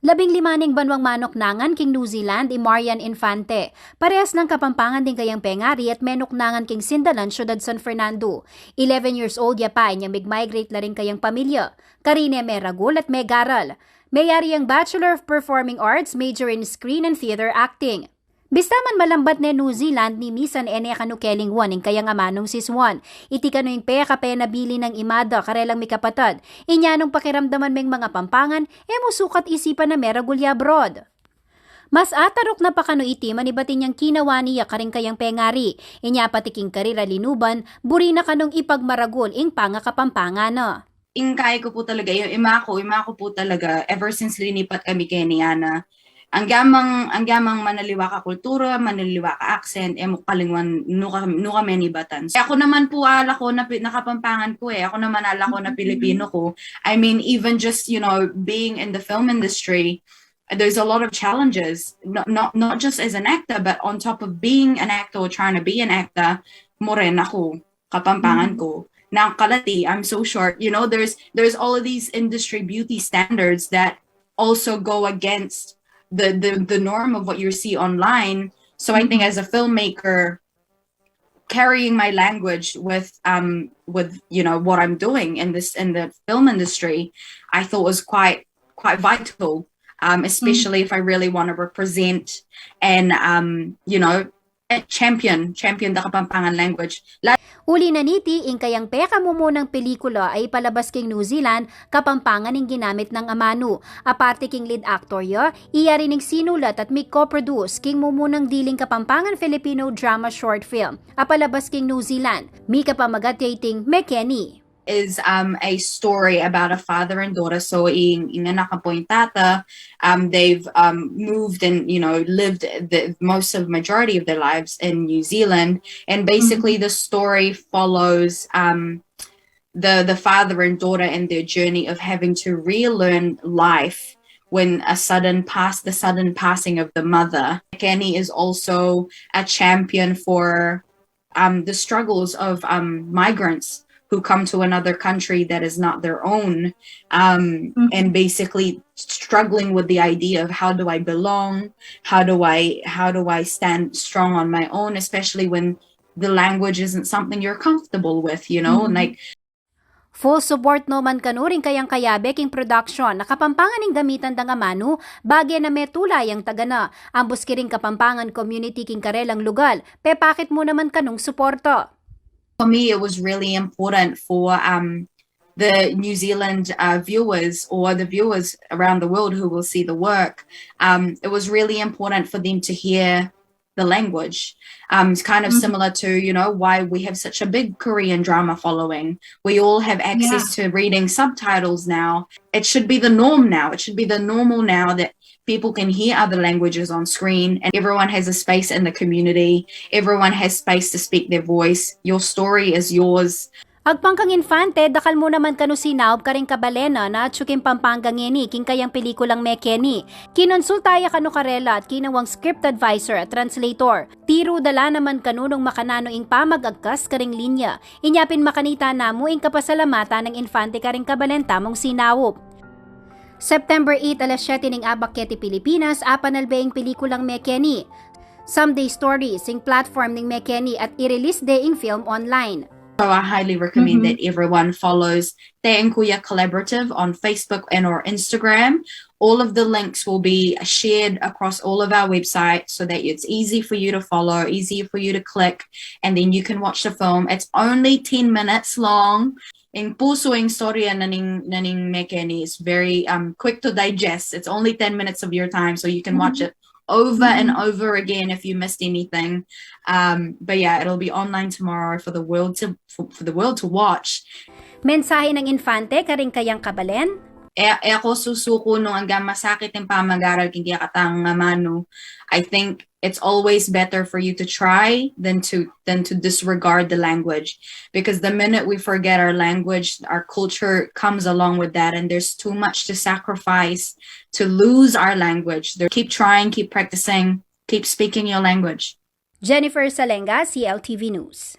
15 banwang manok nangan king New Zealand Marian Infante. Parehas ng Kapampangan din kayang Pengari at menok nangan king Sindalan, Syudad San Fernando. 11 years old yapay niya mig-migrate la rin kayang pamilya. Karine may ragul at may garal. Mayari ang Bachelor of Performing Arts, major in Screen and Theater Acting. Bistaman malambat ne New Zealand ni Misan ene kanukeling wan ing kayang amanong siswan. Iti kano yung peka nabili ng imada karelang mi kapatad. Inyanong pakiramdaman meng mga pampangan, musukat isipan na meragulya abroad. Mas atarok na pakano iti manibatin niyang kinawa niya karing kayang Pengari. Inya patiking karira linuban, buri na kanong ipagmaragul ing pangakapampangan na. Ingkay ko po talaga, yung ima ko po talaga, ever since linipat kami kay Niana, ang gamang manaliwa ka kultura, manaliwa ka accent, mukhalingwan no kami ni Batan. Ako naman po ala ko na nakapampangan ko Ako naman ala ko na Pilipino ko. I mean, even just, being in the film industry, there's a lot of challenges, not just as an actor, but on top of being an actor or trying to be an actor, morena ko, kapampangan ko. Now, kalati, I'm so short. There's all of these industry beauty standards that also go against the norm of what you see online. So I think as a filmmaker, carrying my language with what I'm doing in the film industry, I thought was quite vital, especially if I really want to represent and champion the Kapampangan language. Uli na niti, ing kayang peka mo munang pelikula ay palabas king New Zealand, Kapampangan ing ginamit ng amano. Aparte king lead actor ya, iya rin ing sinulat at may co-produce king mumunang diling Kapampangan Filipino drama short film. Apalabas king New Zealand, mi kapamagatiting Mekeni. Is a story about a father and daughter. So in anak po yung tata, they've moved and lived the majority of their lives in New Zealand, and basically the story follows the father and daughter and their journey of having to relearn life when the sudden passing of the mother. Kenny is also a champion for the struggles of migrants who come to another country that is not their own, and basically struggling with the idea of how do I belong, how do I stand strong on my own, especially when the language isn't something you're comfortable with, like. Full support no man kanuring kayang kayabe king production na Kapampangan ing gamitan dang amano, bagay na metulay ang tagana. Ambos kiring Kapampangan community king karelang lugal, pakit mo naman kanong suporta. For me, it was really important for the New Zealand viewers or the viewers around the world who will see the work. It was really important for them to hear the language. It's kind of similar to, why we have such a big Korean drama following. We all have access to reading subtitles now. It should be the norm now. It should be the normal now that people can hear other languages on screen, and everyone has a space in the community. Everyone has space to speak their voice. Your story is yours. Agpangkang Infante, dakal mo naman kanu sinaob karing kabalena na tsuking Pampanggang ngeni king kayang pelikulang Mekeni. Kinonsultaya kanu karela at kinawang script advisor at translator. Tiro dala naman kanunong makanano ing pamagagkas karing linya. Inyapin makanita namo ing kapasalamata ng Infante karing kabalenta mong sinaob. September 8 alas 7 ning Abaquete, Pilipinas, apanalbeing pelikulang Mekeni. Someday Stories ing platform ning Mekeni at i-release day ing film online. So I highly recommend that everyone follows Te and Kuya Collaborative on Facebook and or Instagram. All of the links will be shared across all of our websites so that it's easy for you to follow, easy for you to click, and then you can watch the film. It's only 10 minutes long. Ang puso ang storya naning Mekeni is very quick to digest. It's only 10 minutes of your time, so you can watch it over and over again if you missed anything. But yeah, it'll be online tomorrow for the world to watch. Mensahe ng Infante karing kayang kabalen? Ako susuko nung hanggang masakit yung pamag-aral kindi katang mano. I think it's always better for you to try than to disregard the language, because the minute we forget our language, our culture comes along with that, and there's too much to sacrifice to lose our language. Keep trying, keep practicing, keep speaking your language. Jennifer Salenga, CLTV News.